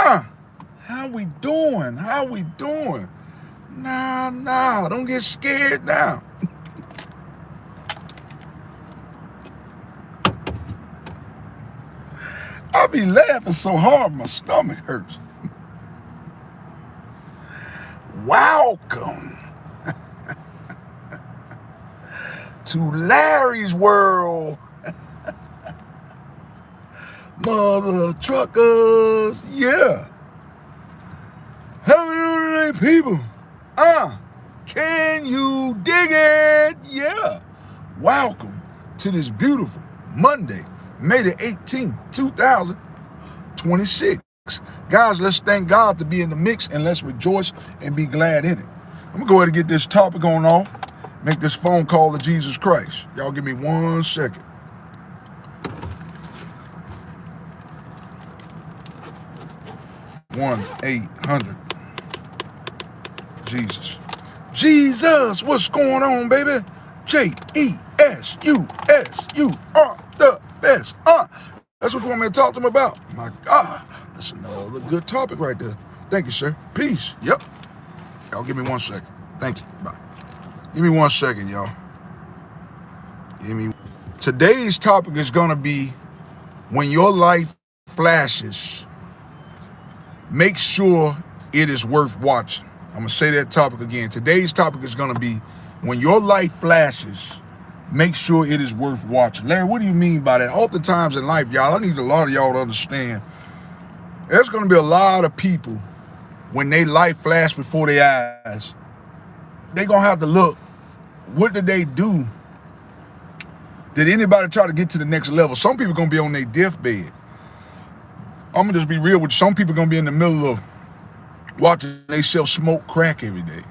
How we doing? How we doing? Nah, don't get scared now. I be laughing so hard my stomach hurts. Welcome to Larry's World. Mother truckers, yeah. How many today, people? Can you dig it? Yeah. Welcome to this beautiful Monday, May the 18th, 2026. Guys, let's thank God to be in the mix and let's rejoice and be glad in it. I'm gonna go ahead and get this topic on off, make this phone call to Jesus Christ. Y'all give me 1 second. 1-800 Jesus. Jesus, what's going on, baby? Jesus, you are the best. That's what you want me to talk to him about. My God, that's another good topic right there. Thank you, sir. Peace. Yep. Y'all give me 1 second. Thank you. Bye. Give me 1 second, y'all. Today's topic is gonna be when your life flashes, make sure it is worth watching. I'm gonna say that topic again. Today's topic is gonna be when your life flashes, make sure it is worth watching. Larry, what do you mean by that? Oftentimes in life, y'all, I need a lot of y'all to understand, there's gonna be a lot of people when they life flash before their eyes, they gonna have to look, what did they do? Did anybody try to get to the next level? Some people gonna be on their deathbed. I'm gonna just be real with you. Some people gonna be in the middle of watching themselves smoke crack every day.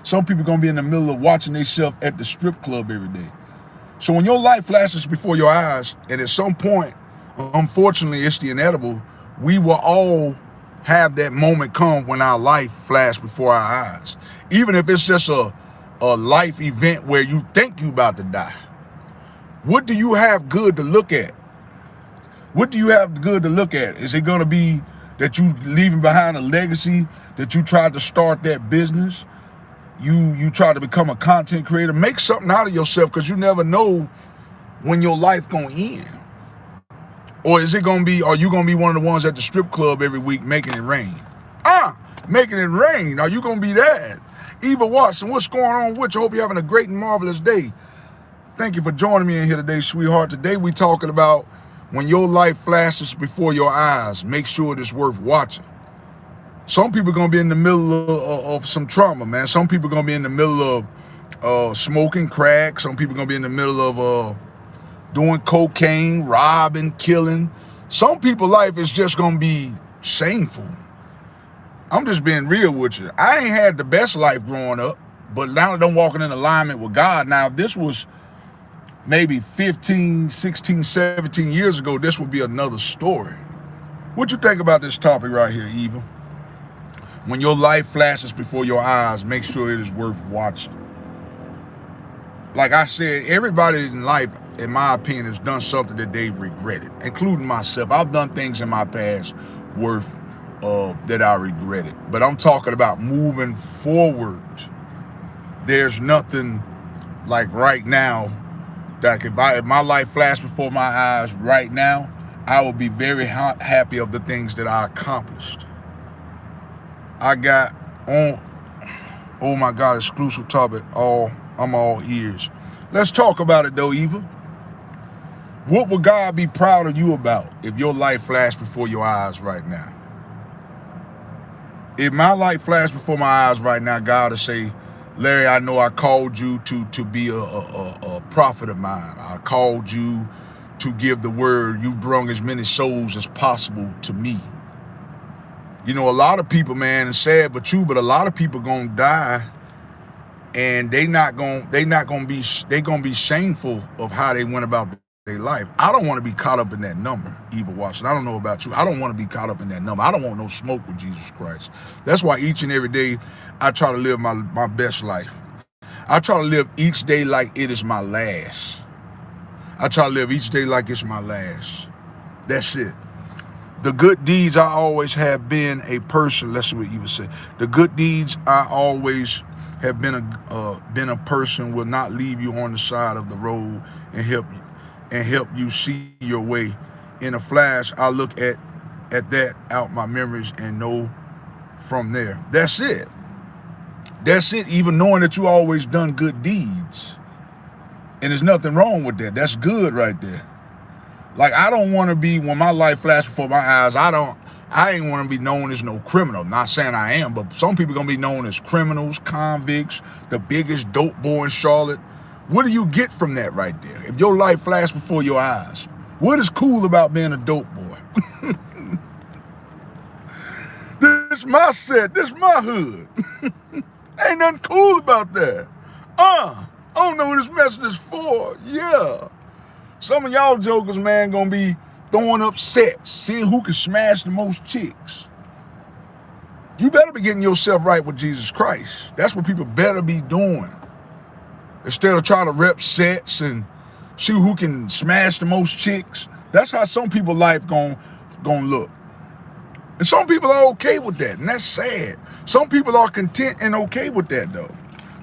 Some people gonna be in the middle of watching themselves at the strip club every day. So when your life flashes before your eyes, and at some point, unfortunately, it's the inevitable, we will all have that moment come when our life flashes before our eyes. Even if it's just a life event where you think you about to die. What do you have good to look at? What do you have good to look at? Is it gonna be that you leaving behind a legacy, that you tried to start that business, you try to become a content creator? Make something out of yourself, because you never know when your life gonna end. Or is it gonna be, are you gonna be one of the ones at the strip club every week making it rain? Making it rain. Are you gonna be that? Eva Watson, what's going on with you? Hope you're having a great and marvelous day. Thank you for joining me in here today, sweetheart. Today we talking about when your life flashes before your eyes, make sure it is worth watching. Some people are going to be in the middle of some trauma, man. Some people are going to be in the middle of smoking crack. Some people are going to be in the middle of doing cocaine, robbing, killing. Some people's life is just going to be shameful. I'm just being real with you. I ain't had the best life growing up, but now that I'm walking in alignment with God, now if this was maybe 15, 16, 17 years ago, this would be another story. What you think about this topic right here, Eva? When your life flashes before your eyes, make sure it is worth watching. Like I said, everybody in life, in my opinion, has done something that they've regretted, including myself. I've done things in my past that I regretted. But I'm talking about moving forward. There's nothing like right now that if my life flashed before my eyes right now, I would be very happy of the things that I accomplished. I got on, oh my God, exclusive topic. I'm all ears. Let's talk about it though, Eva. What would God be proud of you about if your life flashed before your eyes right now? If my life flashed before my eyes right now, God would say, Larry, I know I called you to be a prophet of mine. I called you to give the word. You brung as many souls as possible to me. You know, a lot of people, man, it's sad but true, but a lot of people gonna die, and they gonna be shameful of how they went about their life. I don't want to be caught up in that number, Eva Watson. I don't know about you. I don't want to be caught up in that number. I don't want no smoke with Jesus Christ. That's why each and every day I try to live my best life. I try to live each day like it is my last. I try to live each day like it's my last. That's it. The good deeds, I always have been a person. Let's see what you would say. The good deeds, I always have been a person, will not leave you on the side of the road and help you see your way. In a flash, I look at that out my memories and know from there. That's it. That's it. Even knowing that you always done good deeds, and there's nothing wrong with that. That's good right there. Like, I don't want to be, when my life flashes before my eyes, I ain't want to be known as no criminal. Not saying I am, but some people gonna be known as criminals, convicts, the biggest dope boy in Charlotte. What do you get from that right there? If your life flashed before your eyes, what is cool about being a dope boy? This my set, this my hood. Ain't nothing cool about that. I don't know what this message is for. Yeah. Some of y'all jokers, man, gonna be throwing up sets, seeing who can smash the most chicks. You better be getting yourself right with Jesus Christ. That's what people better be doing. Instead of trying to rep sets and see who can smash the most chicks. That's how some people's life gonna look. And some people are okay with that, and that's sad. Some people are content and okay with that, though.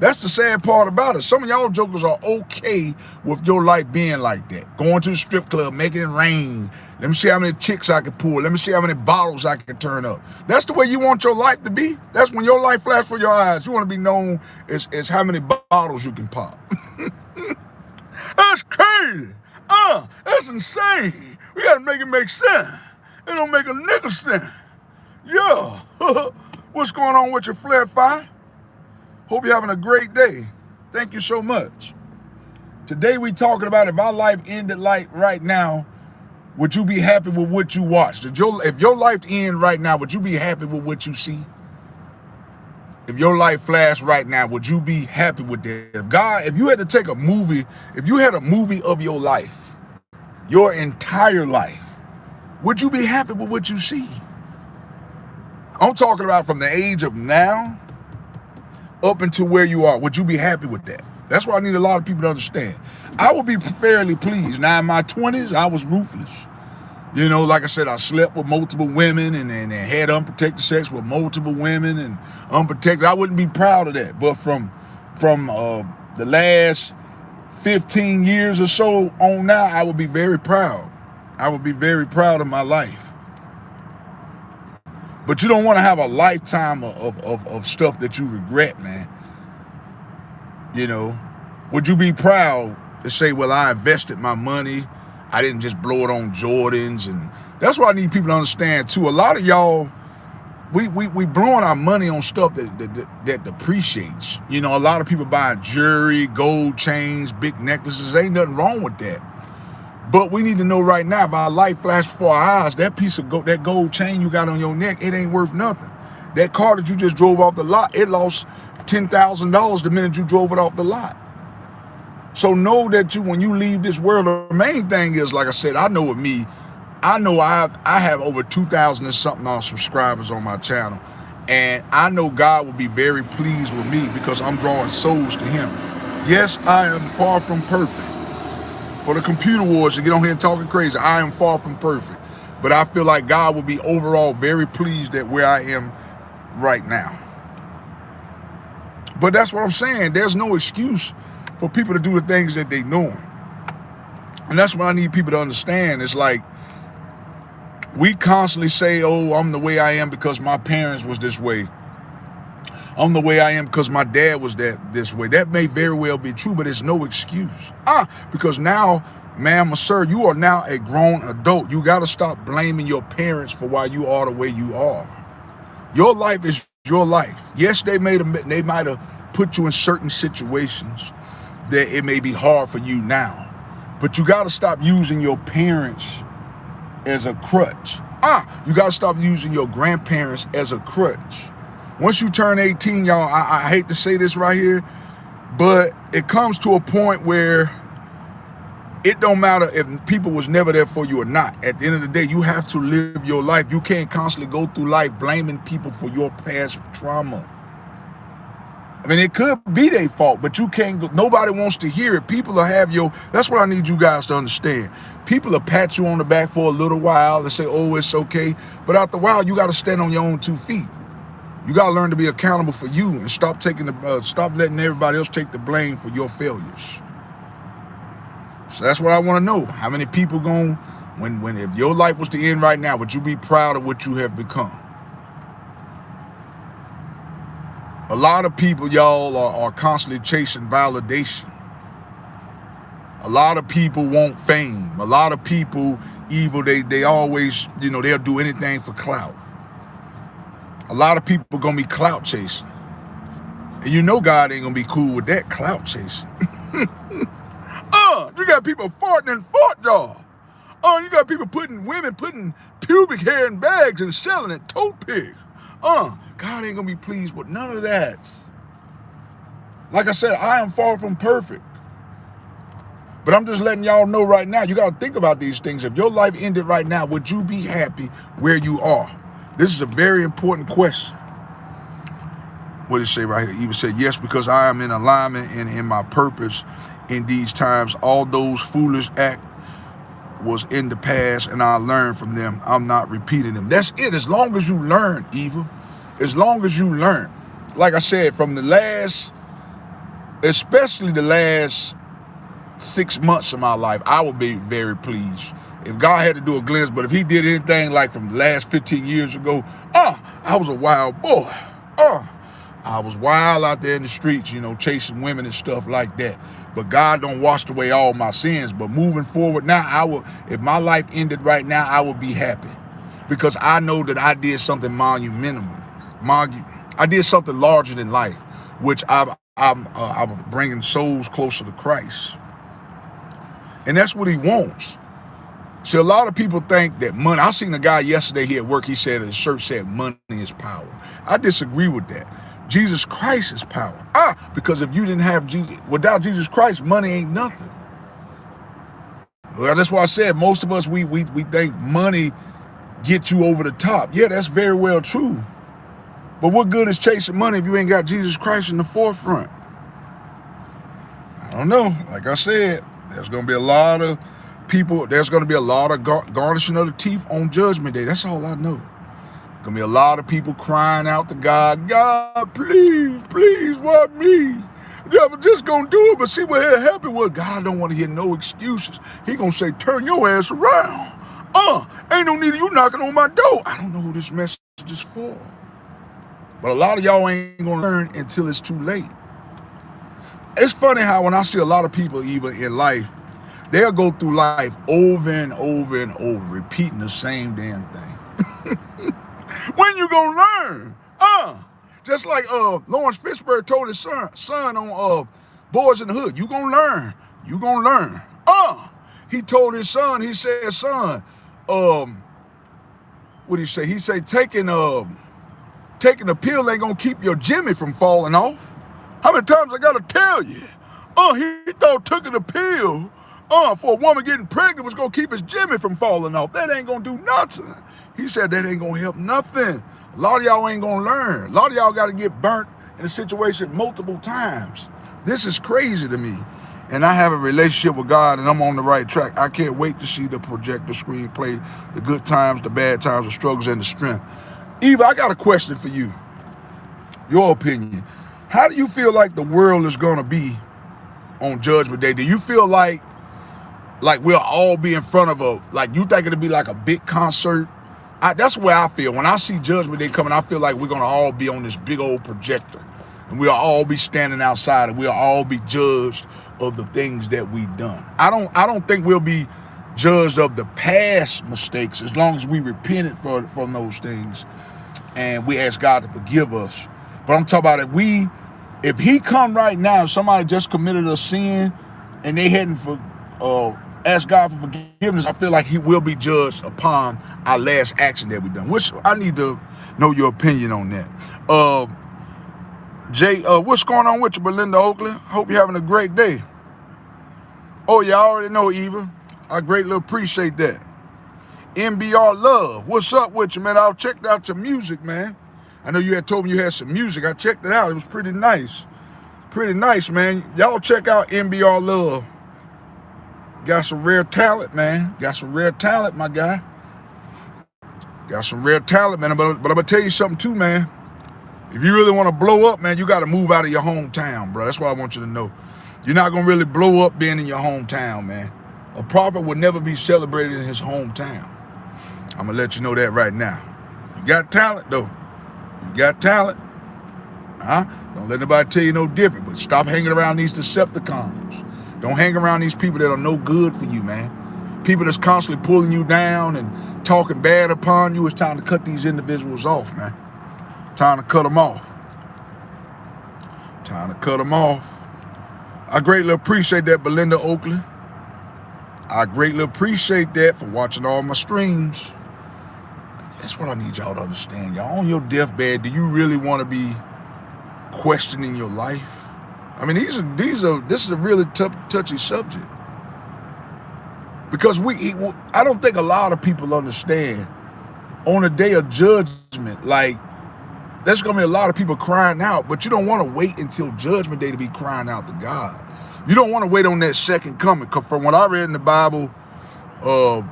That's the sad part about it. Some of y'all jokers are okay with your life being like that. Going to the strip club, making it rain. Let me see how many chicks I can pull. Let me see how many bottles I can turn up. That's the way you want your life to be. That's when your life flashes for your eyes. You want to be known as how many bottles you can pop. That's crazy. That's insane. We got to make it make sense. It don't make a nigga sense. Yeah. What's going on with your Flair Fi? Hope you're having a great day. Thank you so much. Today we talking about, if our life ended like right now, would you be happy with what you watched? If your life end right now, would you be happy with what you see? If your life flashed right now, would you be happy with that? If you had to take a movie, if you had a movie of your life, your entire life, would you be happy with what you see? I'm talking about from the age of now up until where you are. Would you be happy with that? That's what I need a lot of people to understand. I would be fairly pleased. Now, in my 20s, I was ruthless. You know, like I said, I slept with multiple women and had unprotected sex with multiple women and unprotected. I wouldn't be proud of that. But from the last 15 years or so on now, I would be very proud. I would be very proud of my life. But you don't want to have a lifetime of stuff that you regret, man. You know, would you be proud to say, well, I invested my money, I didn't just blow it on Jordans? And that's what I need people to understand too. A lot of y'all, we blowing our money on stuff that depreciates. You know, a lot of people buying jewelry, gold chains, big necklaces. Ain't nothing wrong with that. But we need to know right now, if our life flashed before our eyes, that piece of that gold chain you got on your neck, it ain't worth nothing. That car that you just drove off the lot, it lost $10,000 the minute you drove it off the lot. So know that when you leave this world, the main thing is, like I said, I know with me, I know I have over 2,000 and something subscribers on my channel. And I know God will be very pleased with me because I'm drawing souls to him. Yes, I am far from perfect. For the computer wars to get on here and talking crazy, I am far from perfect. But I feel like God will be overall very pleased at where I am right now. But that's what I'm saying. There's no excuse for people to do the things that they're doing. And that's what I need people to understand. It's like, we constantly say, oh, I'm the way I am because my parents was this way. I'm the way I am because my dad was this way. That may very well be true, but it's no excuse. Because now, ma'am or sir, you are now a grown adult. You got to stop blaming your parents for why you are the way you are. Your life is your life. Yes, they might have put you in certain situations that it may be hard for you now. But you got to stop using your parents as a crutch. You got to stop using your grandparents as a crutch. Once you turn 18, y'all, I hate to say this right here, but it comes to a point where it don't matter if people was never there for you or not. At the end of the day, you have to live your life. You can't constantly go through life blaming people for your past trauma. I mean, it could be their fault, but you can't go, nobody wants to hear it. People will have that's what I need you guys to understand. People will pat you on the back for a little while and say, oh, it's okay. But after a while, you got to stand on your own 2 feet. You got to learn to be accountable for you and stop letting everybody else take the blame for your failures. So that's what I want to know. How many people if your life was to end right now, would you be proud of what you have become? A lot of people, y'all, are constantly chasing validation. A lot of people want fame. A lot of people, they always, they'll do anything for clout. A lot of people gonna be clout chasing. And God ain't gonna be cool with that clout chasing. You got people farting in fart jar. You got people women putting pubic hair in bags and selling it, tote pigs. God ain't gonna be pleased with none of that. Like I said, I am far from perfect. But I'm just letting y'all know right now, you gotta think about these things. If your life ended right now, would you be happy where you are? This is a very important question. What did it say right here? Eva said, yes, because I am in alignment and in my purpose in these times. All those foolish acts was in the past and I learned from them. I'm not repeating them. That's it. As long as you learn, Eva, as long as you learn. Like I said, from especially the last 6 months of my life, I would be very pleased. If God had to do a glimpse, but if he did anything like from the last 15 years ago, I was a wild boy. I was wild out there in the streets, chasing women and stuff like that. But God don't wash away all my sins. But moving forward now, if my life ended right now, I would be happy. Because I know that I did something monumental. I did something larger than life, which I'm bringing souls closer to Christ. And that's what he wants. See, a lot of people think that money, I seen a guy yesterday here at work, he said his shirt said money is power. I disagree with that. Jesus Christ is power. Because if you didn't have Jesus, without Jesus Christ, money ain't nothing. Well, that's why I said most of us, we think money gets you over the top. Yeah, that's very well true. But what good is chasing money if you ain't got Jesus Christ in the forefront? I don't know. Like I said, there's going to be a lot of people, there's going to be a lot of garnishing of the teeth on Judgment Day. That's all I know. Going to be a lot of people crying out to God, God, please, why me? The devil just going to do it, but see what had happened was God don't want to hear no excuses. He going to say, turn your ass around. Ain't no need of you knocking on my door. I don't know who this message is for. But a lot of y'all ain't going to learn until it's too late. It's funny how when I see a lot of people even in life, they'll go through life over and over and over, repeating the same damn thing. When you gonna learn? Just like Lawrence Fishburne told his son on Boys in the Hood, you gonna learn. You gonna learn. He told his son, he said, son, what did he say? He said, taking a pill ain't gonna keep your Jimmy from falling off. How many times I gotta tell you? He thought taking a pill for a woman getting pregnant was gonna keep his Jimmy from falling off. That ain't gonna do nothing. He said that ain't gonna help nothing. A lot of y'all ain't gonna learn. A lot of y'all gotta get burnt in a situation multiple times. This is crazy to me. And I have a relationship with God and I'm on the right track. I can't wait to see the projector screen play the good times, the bad times, the struggles, and the strength. Eva, I got a question for you. Your opinion. How do you feel like the world is gonna be on Judgment Day? Do you feel like we'll all be in front of you think it'll be like a big concert? That's the way I feel. When I see Judgment Day coming, I feel like we're gonna all be on this big old projector. And we'll all be standing outside and we'll all be judged of the things that we've done. I don't think we'll be judged of the past mistakes as long as we repented from those things and we ask God to forgive us. But I'm talking about if he come right now, somebody just committed a sin and they hadn't asked God for forgiveness, I feel like he will be judged upon our last action that we done, which I need to know your opinion on that. Jay, what's going on with you, Belinda Oakley? Hope you're having a great day. Oh, you already know, Eva. I greatly appreciate that. MBR Love, what's up with you, man? I checked out your music, man. I know you had told me you had some music. I checked it out. It was pretty nice. Pretty nice, man. Y'all check out NBR Love. Got some rare talent, man. Got some rare talent, my guy. Got some rare talent, man. But I'm going to tell you something, too, man. If you really want to blow up, man, you got to move out of your hometown, bro. That's what I want you to know. You're not going to really blow up being in your hometown, man. A prophet would never be celebrated in his hometown. I'm going to let you know that right now. You got talent, though. You got talent. Don't let nobody tell you no different, but stop hanging around these Decepticons. Don't hang around these people that are no good for you, man. People that's constantly pulling you down and talking bad upon you. It's time to cut these individuals off, man. Time to cut them off. Time to cut them off. I greatly appreciate that, Belinda Oakley. I greatly appreciate that for watching all my streams. That's what I need y'all to understand. Y'all on your deathbed, do you really want to be questioning your life? I mean, this is a really touchy subject. Because I don't think a lot of people understand on the day of judgment, like, there's going to be a lot of people crying out, but you don't want to wait until judgment day to be crying out to God. You don't want to wait on that second coming. Because from what I read in the Bible, well,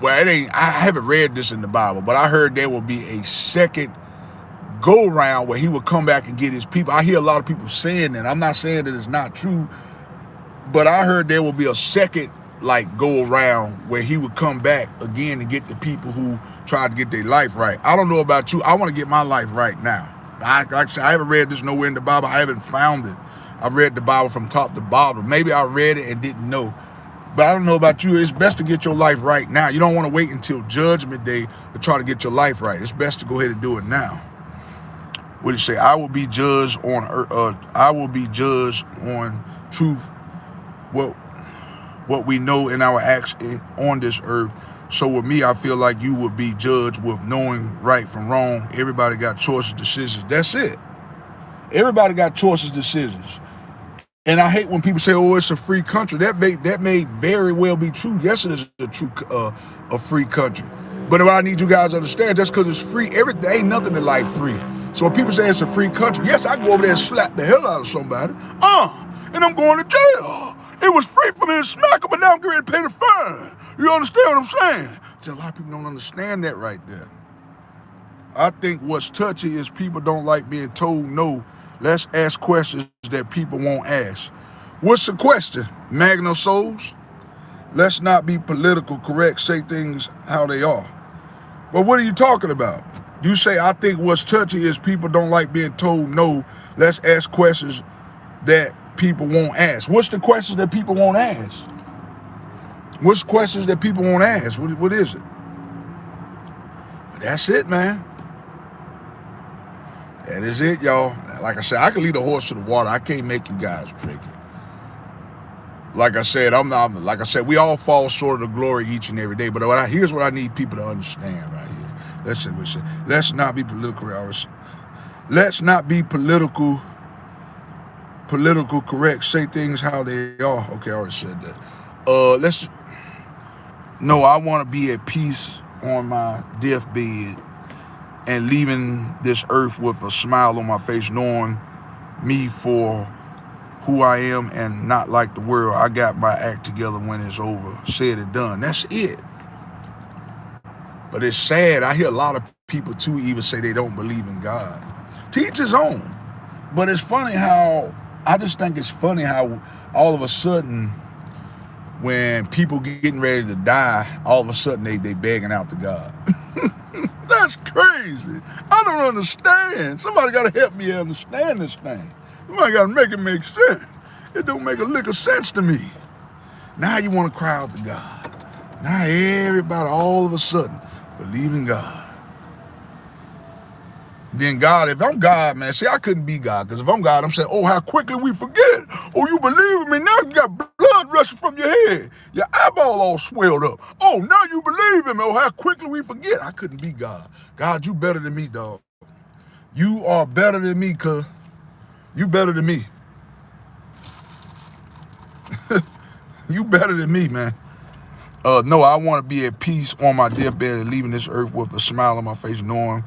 I haven't read this in the Bible, but I heard there will be a second go around where he will come back and get his people. I hear a lot of people saying that. I'm not saying that it's not true, but I heard there will be a second go around where he would come back again to get the people who tried to get their life right. I don't know about you. I want to get my life right now. Like I said, I haven't read this nowhere in the Bible. I haven't found it. I read the Bible from top to bottom. Maybe I read it and didn't know. But I don't know about you. It's best to get your life right now. You don't want to wait until judgment day to try to get your life right. It's best to go ahead and do it now. What did it say? I will be judged on truth, what we know in our acts on this earth. So with me, I feel like you would be judged with knowing right from wrong. Everybody got choices, decisions. That's it. Everybody got choices, decisions. And I hate when people say, "Oh, it's a free country." That may very well be true. Yes, it is a free country. But what I need you guys to understand, just because it's free, everything ain't nothing in life free. So when people say it's a free country, yes, I go over there and slap the hell out of somebody. And I'm going to jail. It was free for me to smack them, but now I'm getting ready to pay the fine. You understand what I'm saying? See, a lot of people don't understand that right there. I think what's touchy is people don't like being told no. Let's ask questions that people won't ask. What's the question? Magna Souls? Let's not be political correct, say things how they are. But what are you talking about? You say, I think what's touchy is people don't like being told no. Let's ask questions that people won't ask. What's the questions that people won't ask? What's the questions that people won't ask? What is it? That's it, man. That is it, y'all. Like I said, I can lead a horse to the water. I can't make you guys drink it. Like I said, like I said, we all fall short of the glory each and every day. But here's what I need people to understand right here. Let's not be political. Let's not be political correct. Say things how they are. Okay, I already said that. No, I want to be at peace on my deathbed and leaving this earth with a smile on my face, knowing me for who I am and not like the world. I got my act together when it's over, said and done. That's it. But it's sad. I hear a lot of people too even say they don't believe in God. Teach his own. But it's funny how, I just think it's funny how all of a sudden when people getting ready to die, all of a sudden they begging out to God. That's crazy. I don't understand. Somebody got to help me understand this thing. Somebody got to make it make sense. It don't make a lick of sense to me. Now you want to cry out to God. Now everybody all of a sudden believe in God. Then God, if I'm God, man, see, I couldn't be God. Because if I'm God, I'm saying, oh, how quickly we forget. Oh, you believe in me. Now you got blood rushing from your head. Your eyeball all swelled up. Oh, now you believe in me. Oh, how quickly we forget. I couldn't be God. God, you better than me, dog. You are better than me, cuz. You better than me. You better than me, man. No, I want to be at peace on my deathbed and leaving this earth with a smile on my face, knowing.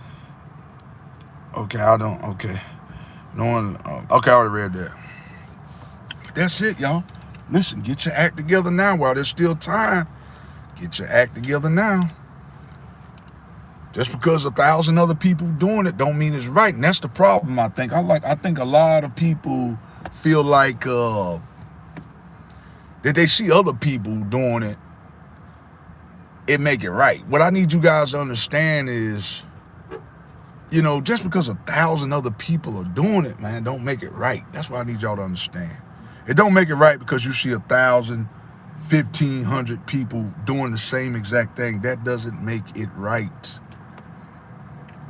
Okay, I don't. Okay, knowing. Okay, I already read that. That's it, y'all. Listen, get your act together now while there's still time. Get your act together now. Just because 1,000 other people doing it don't mean it's right. And that's the problem, I think. I think a lot of people feel like that they see other people doing it, it make it right. What I need you guys to understand is, you know, just because 1,000 other people are doing it, man, don't make it right. That's what I need y'all to understand. It don't make it right because you see 1,000, 1,500 people doing the same exact thing. That doesn't make it right.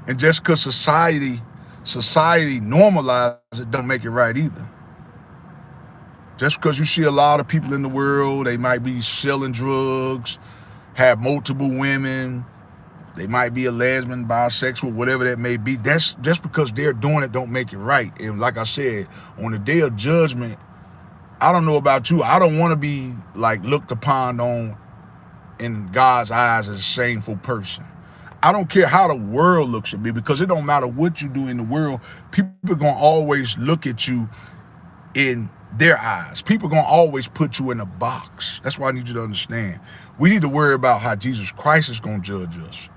And just because society normalizes it, don't make it right either. Just because you see a lot of people in the world, they might be selling drugs, have multiple women, they might be a lesbian, bisexual, whatever that may be. That's just because they're doing it don't make it right. And like I said, on the day of judgment, I don't know about you, I don't want to be like looked upon on in God's eyes as a shameful person. I don't care how the world looks at me, because it don't matter what you do in the world. People are going to always look at you in their eyes. People are going to always put you in a box. That's why I need you to understand. We need to worry about how Jesus Christ is going to judge us,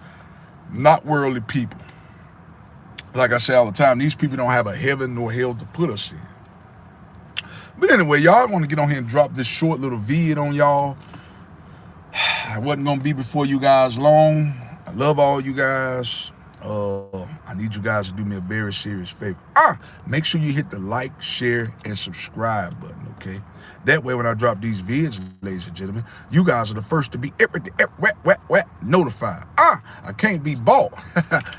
not worldly people. Like I say all the time, these people don't have a heaven nor hell to put us in. But anyway, y'all, I want to get on here and drop this short little vid on y'all. I wasn't going to be before you guys long. I love all you guys. I need you guys to do me a very serious favor. Make sure you hit the like, share, and subscribe button, okay? That way when I drop these vids, ladies and gentlemen, you guys are the first to be notified. I can't be bought.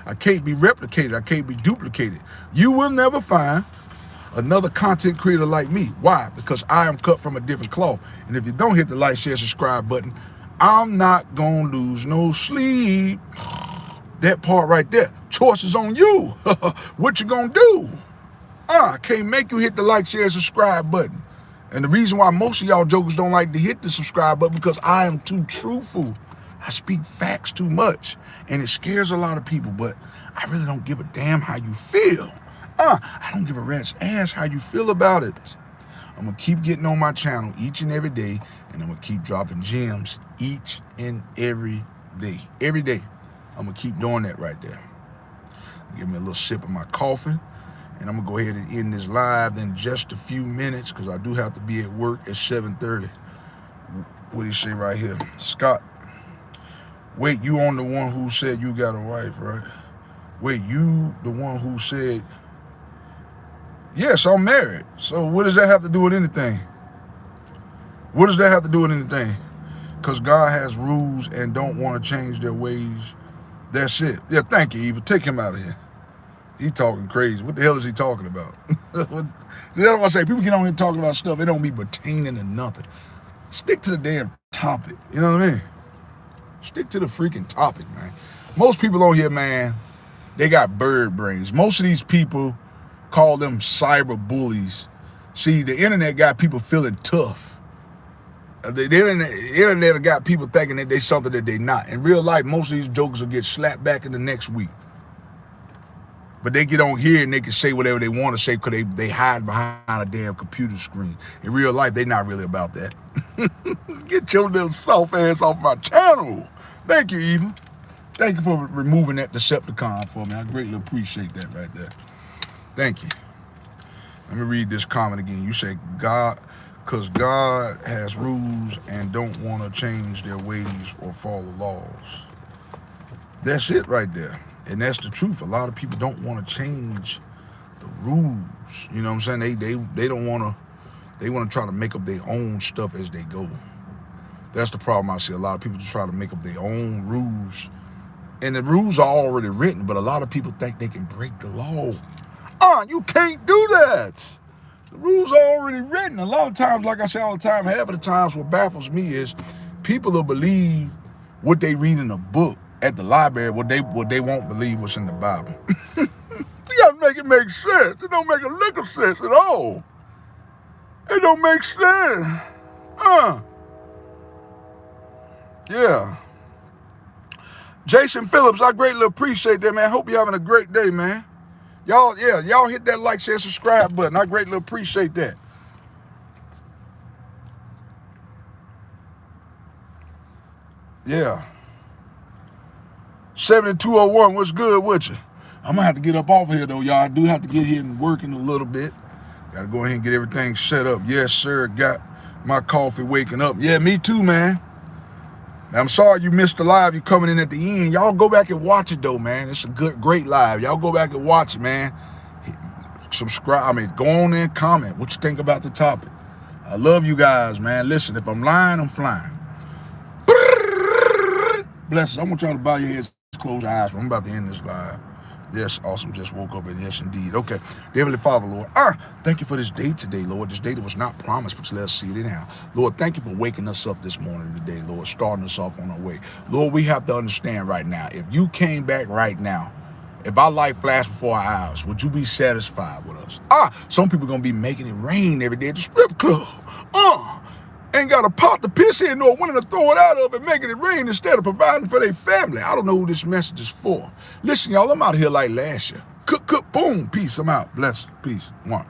I can't be replicated. I can't be duplicated. You will never find another content creator like me. Why? Because I am cut from a different cloth. And if you don't hit the like, share, subscribe button, I'm not gonna lose no sleep. That part right there, choice is on you. What you gonna do? I can't make you hit the like, share, subscribe button. And the reason why most of y'all jokers don't like to hit the subscribe button, because I am too truthful. I speak facts too much, and it scares a lot of people, but I really don't give a damn how you feel. I don't give a rat's ass how you feel about it. I'm gonna keep getting on my channel each and every day, and I'm gonna keep dropping gems each and every day. Every day. I'm gonna keep doing that right there. Give me a little sip of my coffee, and I'm gonna go ahead and end this live in just a few minutes, because I do have to be at work at 7:30. What do you say right here? Scott, wait, you on the one who said you got a wife, right? Wait, you the one who said, yes, I'm married. So what does that have to do with anything? What does that have to do with anything? Because God has rules and don't want to change their ways. That's it. Yeah, thank you, Eva. Take him out of here. He talking crazy. What the hell is he talking about? That's what I say. People get on here talking about stuff. It don't be pertaining to nothing. Stick to the damn topic. You know what I mean? Stick to the freaking topic, man. Most people on here, man, they got bird brains. Most of these people call them cyber bullies. See, the internet got people feeling tough. The internet got people thinking that they something that they not. In real life, most of these jokers will get slapped back in the next week. But they get on here and they can say whatever they want to say, because they hide behind a damn computer screen. In real life, they not really about that. Get your little soft ass off my channel. Thank you, Eva. Thank you for removing that Decepticon for me. I greatly appreciate that right there. Thank you. Let me read this comment again. You say, God, because God has rules and don't want to change their ways or follow laws. That's it right there. And that's the truth. A lot of people don't want to change the rules. You know what I'm saying? They don't want to, they want to try to make up their own stuff as they go. That's the problem I see. A lot of people just try to make up their own rules. And the rules are already written, but a lot of people think they can break the law. You can't do that. The rules are already written. A lot of times, like I say all the time, half of the times what baffles me is people will believe what they read in a book at the library, what they won't believe what's in the Bible. You gotta make it make sense. It don't make a lick of sense at all. It don't make sense. Yeah. Jason Phillips, I greatly appreciate that, man. Hope you're having a great day, man. Y'all hit that like, share, subscribe button. I greatly appreciate that. Yeah. 7201, what's good with you? I'm gonna have to get up off of here though, y'all. I do have to get here and work in a little bit. Gotta go ahead and get everything set up. Yes, sir. Got my coffee waking up. Yeah, me too, man. I'm sorry you missed the live. You coming in at the end. Y'all go back and watch it though, man. It's a great live. Y'all go back and watch it, man. Subscribe. I mean, go on there and comment what you think about the topic. I love you guys, man. Listen, if I'm lying, I'm flying. Blessings. I want y'all to bow your heads, close your eyes. I'm about to end this live. Yes, awesome. Just woke up and yes, indeed. Okay. Heavenly Father, Lord. Thank you for this day today, Lord. This day that was not promised, but let us see it now. Lord, thank you for waking us up this morning today, Lord, starting us off on our way. Lord, we have to understand right now, if you came back right now, if our life flashed before our eyes, would you be satisfied with us? Some people going to be making it rain every day at the strip club. Ain't got a pot to piss in nor wanting to throw it out of and making it rain instead of providing for their family. I don't know who this message is for. Listen, y'all, I'm out here like last year. Cook, boom, peace, I'm out. Bless, peace, one.